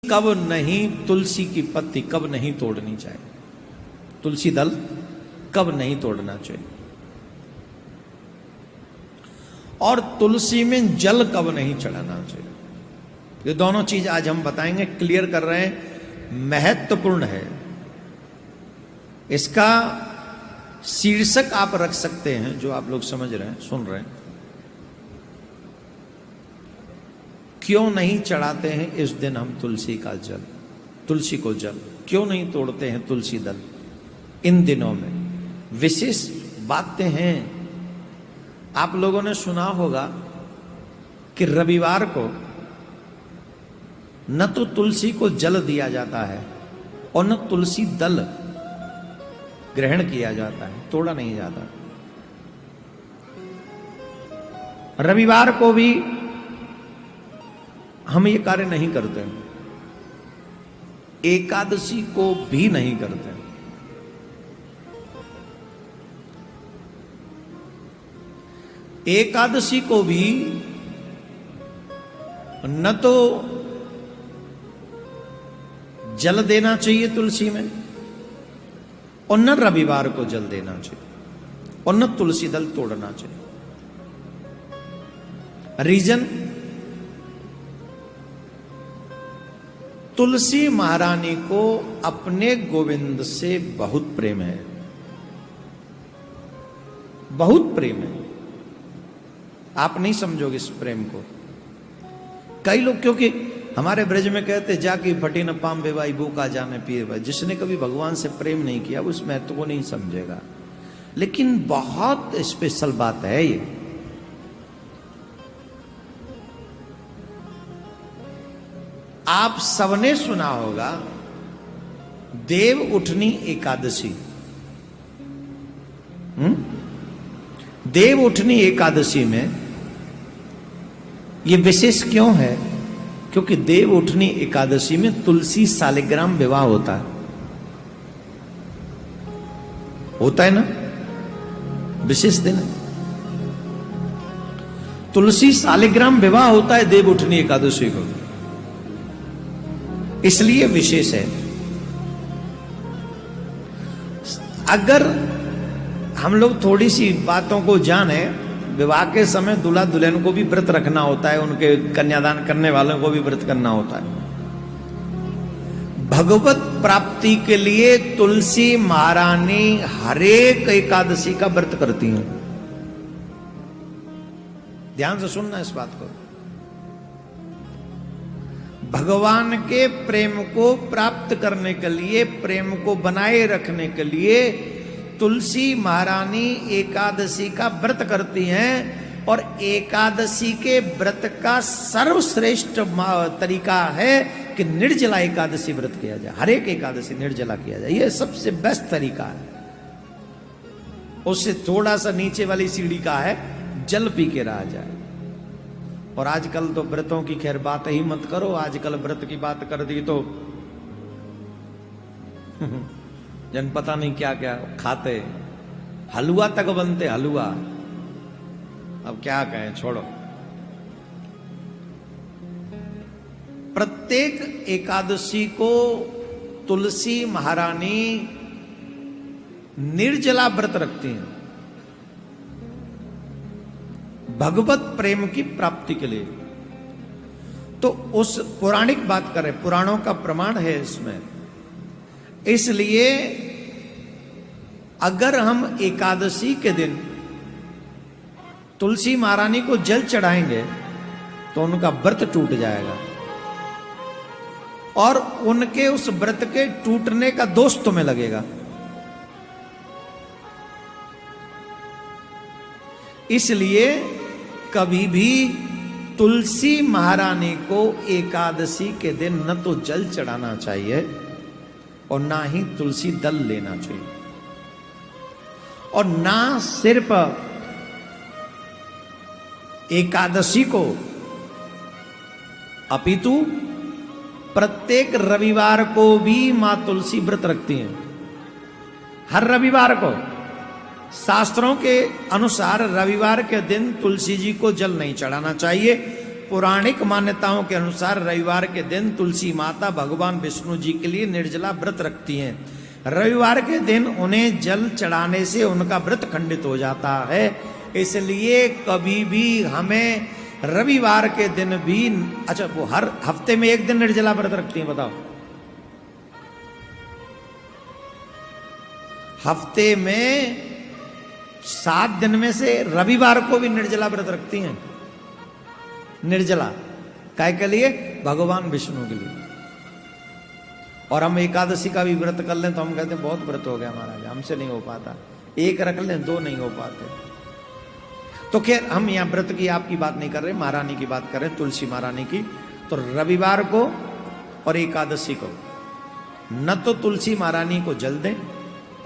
कब नहीं, तुलसी की पत्ती कब नहीं तोड़नी चाहिए, तुलसी दल कब नहीं तोड़ना चाहिए, और तुलसी में जल कब नहीं चढ़ाना चाहिए। ये दोनों चीज आज हम बताएंगे, क्लियर कर रहे हैं, महत्वपूर्ण है। इसका शीर्षक आप रख सकते हैं, जो आप लोग समझ रहे हैं, सुन रहे हैं, क्यों नहीं चढ़ाते हैं इस दिन हम तुलसी का जल, तुलसी को जल क्यों नहीं तोड़ते हैं तुलसी दल इन दिनों में। विशेष बातें हैं। आप लोगों ने सुना होगा कि रविवार को न तो तुलसी को जल दिया जाता है और न तुलसी दल ग्रहण किया जाता है, तोड़ा नहीं जाता। रविवार को भी हम ये कार्य नहीं करते, एकादशी को भी नहीं करते। एकादशी को भी न तो जल देना चाहिए तुलसी में, और न रविवार को जल देना चाहिए, और न तुलसी दल तोड़ना चाहिए। रीजन, तुलसी महारानी को अपने गोविंद से बहुत प्रेम है, बहुत प्रेम है। आप नहीं समझोगे इस प्रेम को। कई लोग, क्योंकि हमारे ब्रज में कहते जाकी फटी न पाम बेवाई बूका जाने पिए भाई, जिसने कभी भगवान से प्रेम नहीं किया उस महत्व को नहीं समझेगा। लेकिन बहुत स्पेशल बात है ये। आप सबने सुना होगा देव उठनी एकादशी। देव उठनी एकादशी में ये विशेष क्यों है? क्योंकि देव उठनी एकादशी में तुलसी शालिग्राम विवाह होता है ना, विशेष दिन है। तुलसी शालिग्राम विवाह होता है देव उठनी एकादशी को, इसलिए विशेष है। अगर हम लोग थोड़ी सी बातों को जाने, विवाह के समय दूल्हा दुल्हन को भी व्रत रखना होता है, उनके कन्यादान करने वालों को भी व्रत करना होता है। भगवत प्राप्ति के लिए तुलसी महारानी हरेक एकादशी का व्रत करती हैं। ध्यान से सुनना इस बात को। भगवान के प्रेम को प्राप्त करने के लिए, प्रेम को बनाए रखने के लिए तुलसी महारानी एकादशी का व्रत करती हैं। और एकादशी के व्रत का सर्वश्रेष्ठ तरीका है कि निर्जला एकादशी व्रत किया जाए। हर एक एकादशी निर्जला किया जाए, यह सबसे बेस्ट तरीका है। उससे थोड़ा सा नीचे वाली सीढ़ी का है जल पी के रहा जाए। और आजकल तो व्रतों की खैर बात ही मत करो। आजकल व्रत की बात कर दी तो जन पता नहीं क्या क्या खाते, हलवा तक बनते, हलवा। अब क्या कहें, छोड़ो। प्रत्येक एकादशी को तुलसी महारानी निर्जला व्रत रखती हैं भगवत प्रेम की प्राप्ति के लिए। तो उस पौराणिक बात करें, पुराणों का प्रमाण है इसमें। इसलिए अगर हम एकादशी के दिन तुलसी महारानी को जल चढ़ाएंगे तो उनका व्रत टूट जाएगा, और उनके उस व्रत के टूटने का दोष तुम्हें लगेगा। इसलिए कभी भी तुलसी महारानी को एकादशी के दिन न तो जल चढ़ाना चाहिए और ना ही तुलसी दल लेना चाहिए। और ना सिर्फ एकादशी को, अपितु प्रत्येक रविवार को भी मां तुलसी व्रत रखती हैं। हर रविवार को शास्त्रों के अनुसार रविवार के दिन तुलसी जी को जल नहीं चढ़ाना चाहिए। पौराणिक मान्यताओं के अनुसार रविवार के दिन तुलसी माता भगवान विष्णु जी के लिए निर्जला व्रत रखती हैं। रविवार के दिन उन्हें जल चढ़ाने से उनका व्रत खंडित हो जाता है। इसलिए कभी भी हमें रविवार के दिन भी, अच्छा वो हर हफ्ते में एक दिन निर्जला व्रत रखती हैं, बताओ? हफ्ते में 7 दिन में से रविवार को भी निर्जला व्रत रखती हैं। निर्जला काय के लिए? भगवान विष्णु के लिए। और हम एकादशी का भी व्रत कर लें तो हम कहते हैं बहुत व्रत हो गया महाराज, हमसे नहीं हो पाता। एक रख लें 2 नहीं हो पाते। तो खैर हम यहाँ व्रत की आपकी बात नहीं कर रहे, महारानी की बात कर रहे हैं, तुलसी महारानी की। तो रविवार को और एकादशी को न तो तुलसी महारानी को जल दें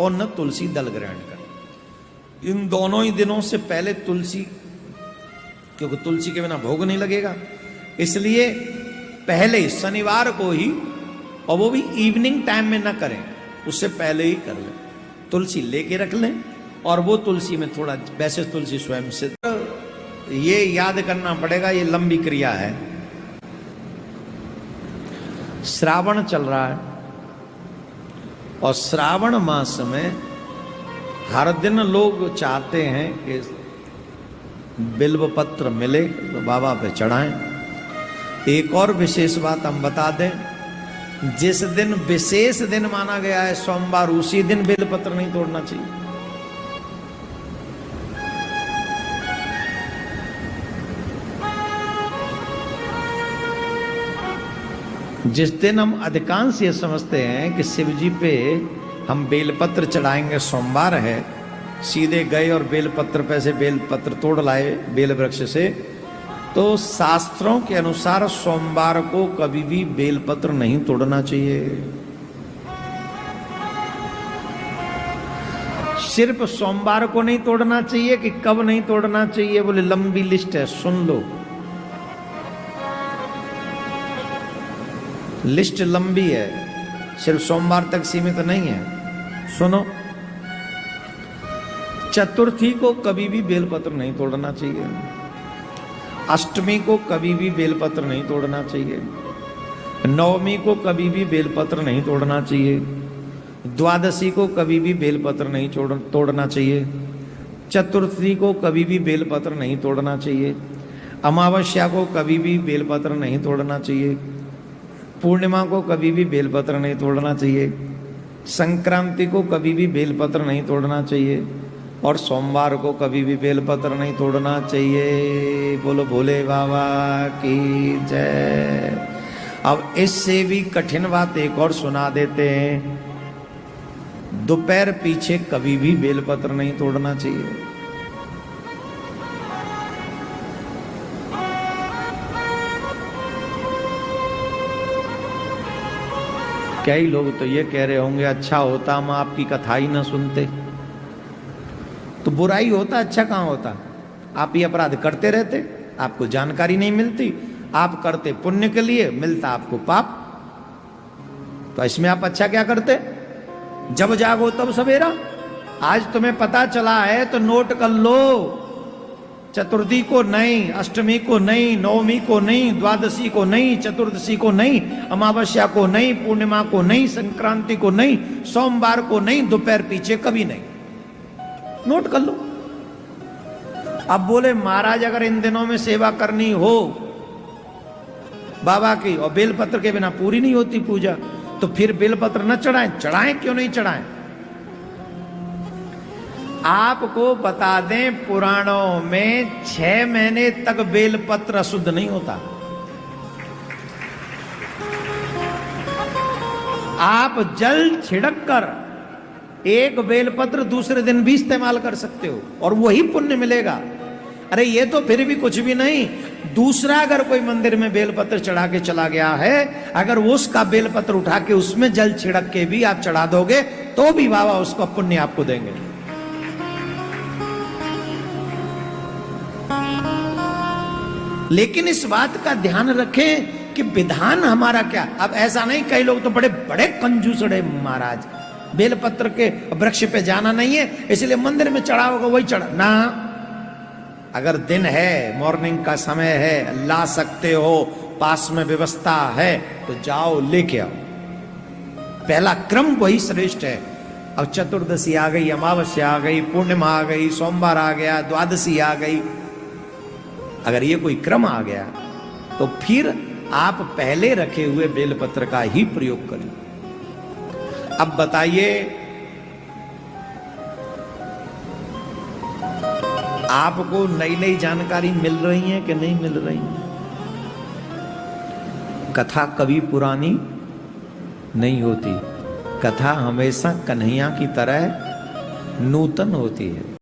और न तुलसी दल ग्रहण करें। इन दोनों ही दिनों से पहले तुलसी, क्योंकि तुलसी के बिना भोग नहीं लगेगा, इसलिए पहले शनिवार को ही, और वो भी इवनिंग टाइम में ना करें, उससे पहले ही कर लें। तुलसी लेके रख लें और वो तुलसी में थोड़ा, वैसे तुलसी स्वयं से, ये याद करना पड़ेगा, ये लंबी क्रिया है। श्रावण चल रहा है और श्रावण मास में हर दिन लोग चाहते हैं कि बिल्व पत्र मिले तो बाबा पे चढ़ाएं। एक और विशेष बात हम बता दें, जिस दिन विशेष दिन माना गया है सोमवार, उसी दिन बिल्व पत्र नहीं तोड़ना चाहिए। जिस दिन हम अधिकांश ये समझते हैं कि शिव जी पे हम बेलपत्र चढ़ाएंगे, सोमवार है, सीधे गए और बेलपत्र पे से बेलपत्र तोड़ लाए बेल वृक्ष से, तो शास्त्रों के अनुसार सोमवार को कभी भी बेलपत्र नहीं तोड़ना चाहिए। सिर्फ सोमवार को नहीं तोड़ना चाहिए कि कब नहीं तोड़ना चाहिए, बोले लंबी लिस्ट है, सुन लो। लिस्ट लंबी है, सिर्फ सोमवार तक सीमित नहीं है। सुनो, चतुर्थी को कभी भी बेलपत्र नहीं तोड़ना चाहिए। अष्टमी को कभी भी बेलपत्र नहीं तोड़ना चाहिए। नवमी को कभी भी बेलपत्र नहीं तोड़ना चाहिए। द्वादशी को कभी भी बेलपत्र नहीं तोड़ना चाहिए। चतुर्थी को कभी भी बेलपत्र नहीं तोड़ना चाहिए। अमावस्या को कभी भी बेलपत्र नहीं तोड़ना चाहिए। पूर्णिमा को कभी भी बेलपत्र नहीं तोड़ना चाहिए। संक्रांति को कभी भी बेलपत्र नहीं तोड़ना चाहिए। और सोमवार को कभी भी बेलपत्र नहीं तोड़ना चाहिए। बोलो भोले बाबा की जय। अब इससे भी कठिन बात एक और सुना देते हैं, दोपहर पीछे कभी भी बेलपत्र नहीं तोड़ना चाहिए। कई लोग तो ये कह रहे होंगे, अच्छा होता हम आपकी कथा ही ना सुनते। तो बुराई होता, अच्छा कहाँ होता? आप ये अपराध करते रहते, आपको जानकारी नहीं मिलती, आप करते पुण्य के लिए, मिलता आपको पाप। तो इसमें आप अच्छा क्या करते? जब जागो तब सवेरा। आज तुम्हें पता चला है तो नोट कर लो, चतुर्थी को नहीं, अष्टमी को नहीं, नवमी को नहीं, द्वादशी को नहीं, चतुर्दशी को नहीं, अमावस्या को नहीं, पूर्णिमा को नहीं, संक्रांति को नहीं, सोमवार को नहीं, दोपहर पीछे कभी नहीं। नोट कर लो। अब बोले महाराज अगर इन दिनों में सेवा करनी हो बाबा की और बेलपत्र के बिना पूरी नहीं होती पूजा, तो फिर बेलपत्र न चढ़ाएं। चढ़ाएं क्यों नहीं चढ़ाएं? आपको बता दें, पुराणों में 6 महीने तक बेलपत्र अशुद्ध नहीं होता। आप जल छिड़क कर एक बेलपत्र दूसरे दिन भी इस्तेमाल कर सकते हो और वही पुण्य मिलेगा। अरे ये तो फिर भी कुछ भी नहीं। दूसरा अगर कोई मंदिर में बेलपत्र चढ़ा के चला गया है, अगर उसका बेलपत्र उठा के उसमें जल छिड़क के भी आप चढ़ा दोगे तो भी बाबा उसका पुण्य आपको देंगे। लेकिन इस बात का ध्यान रखें कि विधान हमारा क्या। अब ऐसा नहीं, कई लोग तो बड़े बड़े कंजूसड़े महाराज, बेलपत्र के वृक्ष पे जाना नहीं है इसलिए मंदिर में चढ़ा होगा वही चढ़ा ना। अगर दिन है, मॉर्निंग का समय है, ला सकते हो, पास में व्यवस्था है, तो जाओ लेके आओ। पहला क्रम वही श्रेष्ठ है। अब चतुर्दशी आ गई, अमावस्या आ गई, पूर्णिमा आ गई, सोमवार आ गया, द्वादशी आ गई, अगर ये कोई क्रम आ गया तो फिर आप पहले रखे हुए बेलपत्र का ही प्रयोग करें। अब बताइए, आपको नई नई जानकारी मिल रही है कि नहीं मिल रही है? कथा कभी पुरानी नहीं होती, कथा हमेशा कन्हैया की तरह नूतन होती है।